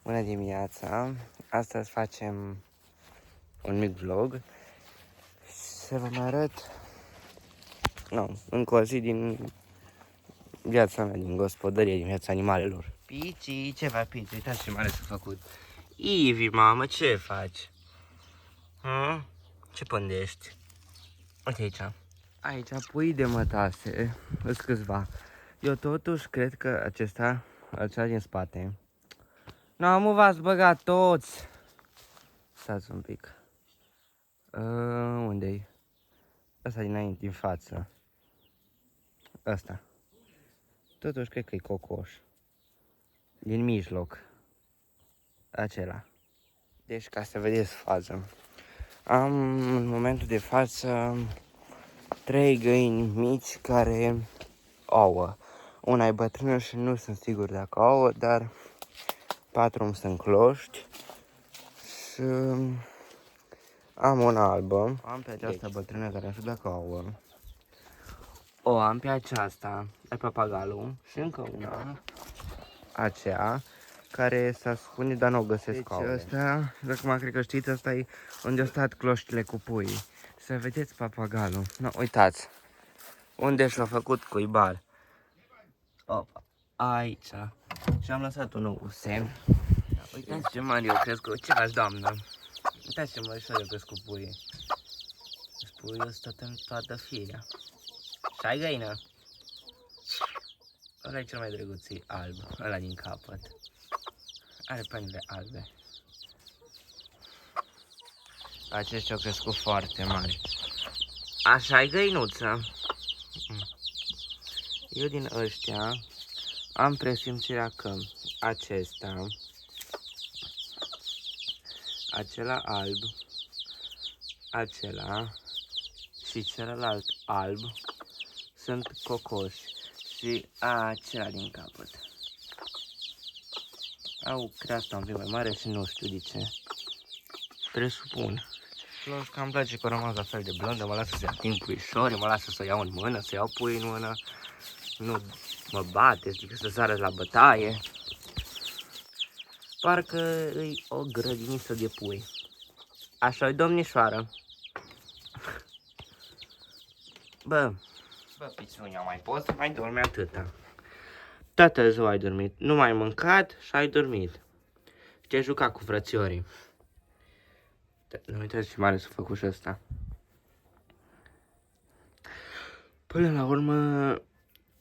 Bună dimineața! Astăzi facem un mic vlog și să vă mai arăt încă o zi din viața mea, din gospodărie, din viața animalelor. Pici, ce faci, Pici? Uitați ce mare s-a făcut. Ivi, mamă, ce faci? Ce pândești? Uite aici. Aici pui de mătase, sunt câțiva. Eu totuși cred că acesta din spate. Nu v-ați băgat toți! Stați un pic. Unde-i? Ăsta dinainte, din față. Ăsta. Totuși cred că e cocoș. Din mijloc. Acela. Deci ca să vedeți faza. Am în momentul de față 3 găini mici care ouă. Una e bătrână și nu sunt sigur dacă ouă, dar 4 îmi sunt cloști. Și am una albă. Am pe această bătrână care nu știu dacă ouă. O am pe aceasta, pe papagalul, și încă una, aceea, care s-a ascunde, dar nu o găsesc. Deci ăsta, acum cred că știți, asta e unde au stat cloștile cu pui. Să vedeți papagalul. No, uitați, unde și-a făcut cuibar. Opa, aici. Și am lăsat un nou semn. Uitați ce mare eu crescut, ce faci, doamnă? Uitați ce mărișor eu crescut puii. Puiul ăsta în toată firea. Și ai găină? Ăla e cel mai drăguț, e alb, ăla din capăt. Are pănile albe. Aceștia au crescut foarte mari. Așa e găinuță. Eu din ăștia am presimțirea că acesta, acela alb, acela și celălalt alb sunt cocoși. Și acela din capăt. Au creasta un pic mai mare și nu știu de ce. Presupun. Plus că îmi place că au rămas la fel de blondă, mă lasă să ating puișori, mă lasă să o iau în mână, să iau pui în mână. Nu mă bate, zic să sară la bătaie. Parcă e o grădiniță de pui. Așa-i, domnișoară. Bă, Pițunia, mai poți? Mai dormi atâta. Toată ziua ai dormit, nu mai ai mâncat și ai dormit. Și te-ai jucat cu frățiorii. Nu uitați ce mare s-a făcut și ăsta. Până la urmă,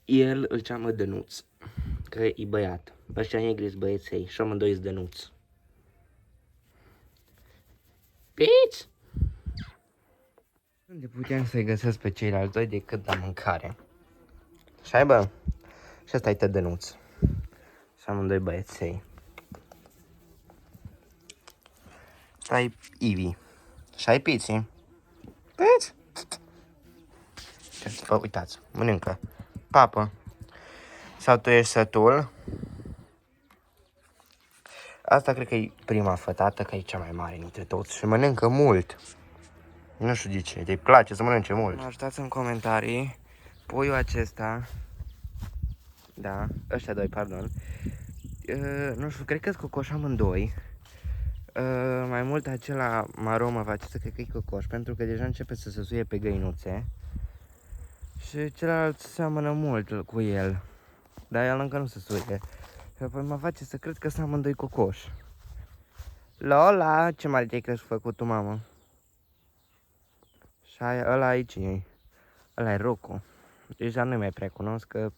el îl cheamă Dănuț, că e băiat. Ăștia negri-s băieței și amândoi-s Dănuț. Pici! Unde puteam să-i găsesc pe ceilalți doi decât la mâncare? Și aibă, și ăsta e Tădănuț. Și amândoi băieței. Și ai Ivi. Și ai Piții. Pici? Bă, uitați, mănâncă. Papă. Sau tu ești sătul? Asta cred că e prima fătată, că e cea mai mare dintre toți și mănâncă mult. Nu știu de ce, îi place să mănânce mult. Mă ajutați în comentarii. Puiul acesta, da, ăștia doi, pardon. Nu știu, cred că-s cocoș amândoi. Mai mult acela maro mă face să cred că e cocoș, pentru că deja începe să se suie pe găinuțe. Și celălalt seamănă mult cu el, dar el încă nu se suie. Și apoi mă face să cred că sunt amândoi cocoși. Lola, ce mare te-ai făcut tu, mamă? Și ăla aici e. Ăla e Rocco. Deja nu mai prea cunosc că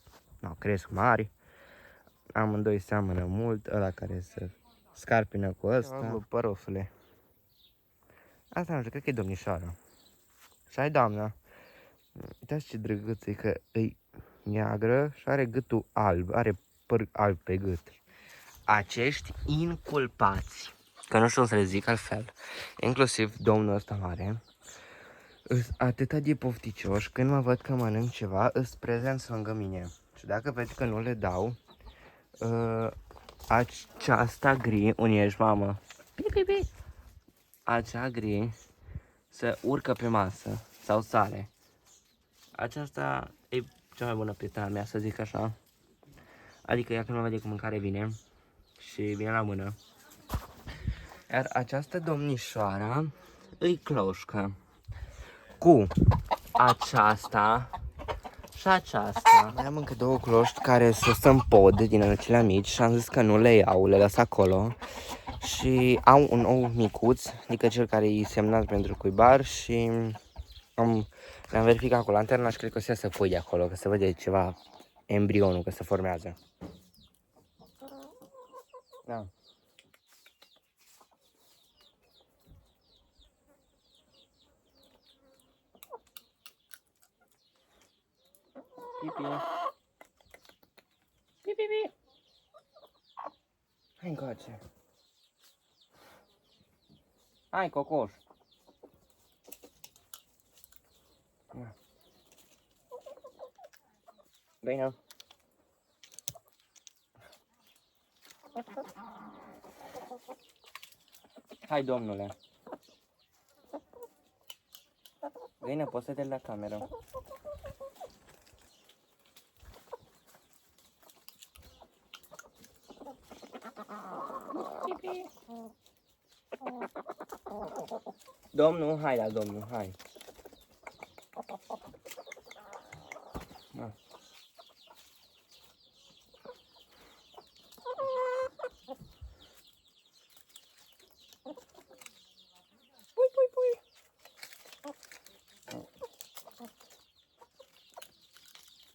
cresc mari. Amândoi seamănă mult. Ăla care se scarpină cu ăsta. Părofule. Asta nu știu, cred că e domnișoară. Și ai doamna. Uitați ce drăguț e, că e neagră și are gâtul alb. Are păr alb pe gât. Acești inculpați, că nu știu să le zic altfel, inclusiv domnul ăsta mare, îs atâta de pofticioși, când mă văd că mănânc ceva, îs prezent lângă mine. Și dacă vezi că nu le dau, aceasta gri, unde ești, mamă? Pi. Acea gri se urcă pe masă sau sare. Aceasta e cea mai bună prietena mea, să zic așa. Adică ea când mă vede cu mâncare vine și vine la mână. Iar această domnișoară îi cloșcă cu aceasta și aceasta. Mai am încă două cloști care să stă în pod din acelea mici și am zis că nu le iau, le las acolo. Și au un ou micuț, adică cel care e semnat pentru cuibar și le-am verificat cu lanterna și cred că o să iasă foi de acolo, că se vede ceva embrionul, că se formează. Da. Pipi. Pipi, pipi. Hai încoace. Hai, cocoș. Bine. Hai, domnule. Bine, poți să te la cameră. Domnul, hai la domnul, hai. Da. Pui, pui, pui.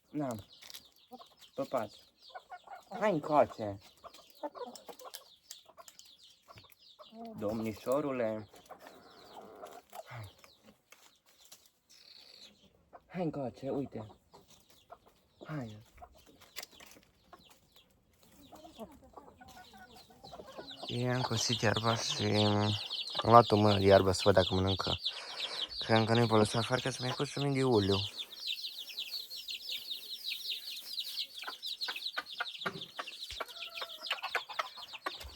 Na. Păpați. Hai încoace. Domnișorule. Hai încoace, uite. Hai. I-am cosit iarba și am luat o mână de iarbă să văd dacă mănâncă. Că încă nu-i pe lăsa afară ca să mai pus un de uliu.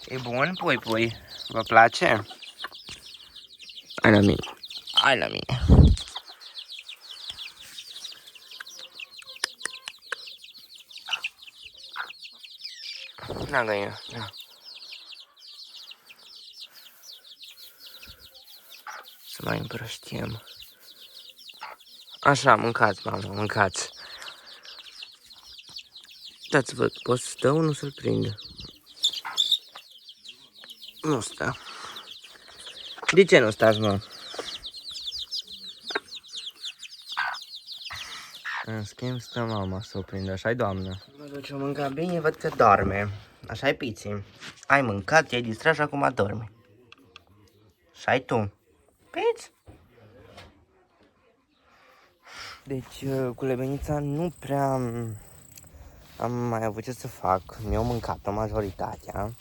E bun, pui, pui. Vă place? Hai la mine. Hai la mine. Na, găină, na. Să mai împrăștiem. Așa, mâncați, mamă, mâncați. Dați văd, poți să stă unul să-l prinde. Nu stă. De ce nu stați, mă? În schimb stă mama să o prindă, așa-i doamnă. Mă duce, mânca bine, văd că doarme. Așa-i Piții. Ai mâncat, te-ai distrat și acum dormi. Și-ai tu. Piți? Deci, cu lebenița nu prea am mai avut ce să fac. Mi-au mâncat-o majoritatea.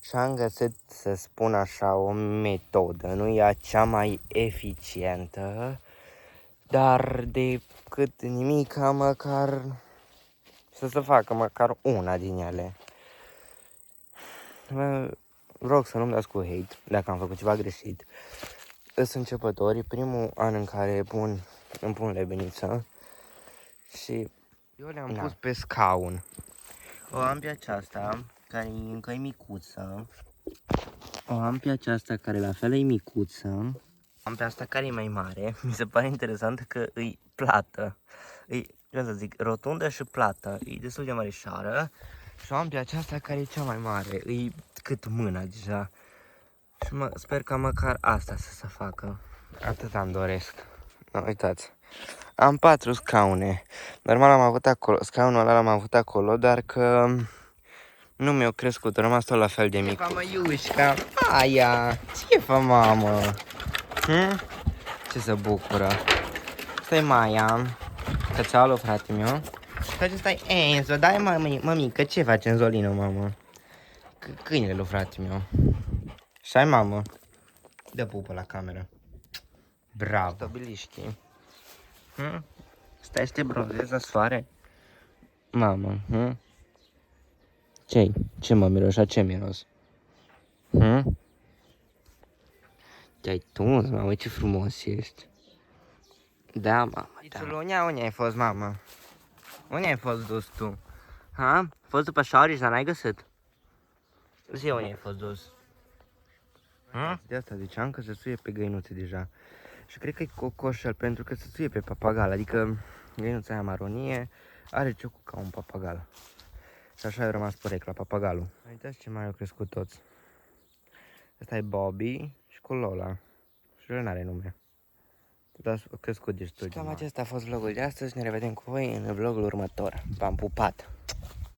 Și am găsit, să spun așa, o metodă. Nu e cea mai eficientă, dar de cât nimica, măcar să se facă măcar una din ele. Rog să nu-mi dați cu hate dacă am făcut ceva greșit. Sunt începători, primul an în care îmi pun lebeniță și eu le-am pus pe scaun. O am pe aceasta, care încă e micuță. O am pe aceasta, care la fel e micuță. Am pe asta care e mai mare. Mi se pare interesant că e plată. E, cum să zic, rotundă și plată. E destul de mărișoară. Și o am pe aceasta care e cea mai mare. E cât mâna deja. Și sper ca măcar asta să se facă. Atât am doresc. Uitați. Am 4 scaune. Normal am avut acolo, scaunul ăla l-am avut acolo, dar că nu mi-au crescut, a rămas tot la fel de mic. Ce fac, mă, Iușca? Aia! Ce fac, mamă? Ce se bucură? Asta e Maia, cățealul, frate meu. Și acesta e Enzo, dai, mămică, ce faci Enzolino, mamă? Câinele lui frate meu. Și ai, mamă? Dă pupă la cameră. Bravo. Stabiliștii. Stai să te bronzezi la soare? Mamă, Ce-i? Ce mă miroși? A ce miros? Te-ai tuns, mamă, ce frumos ești. Da, mamă, da. Țulunia, unde ai fost, mamă? Unde ai fost dus tu? Ha? Fost după șaurici, dar n-ai găsit? Zi unde ai fost dus? De asta ziceam că se suie pe găinuțe deja. Și cred că e cocoșel pentru că se suie pe papagal. Adică găinuța aia maronie are ciocul ca un papagal. Și așa a rămas porecla papagalul. Uitați ce mai au crescut toți. Ăsta e Bobby și cu Lola. Și el n-are nume. Dar a crescut destul. Cam acesta a fost vlogul de astăzi. Ne revedem cu voi în vlogul următor. V-am pupat!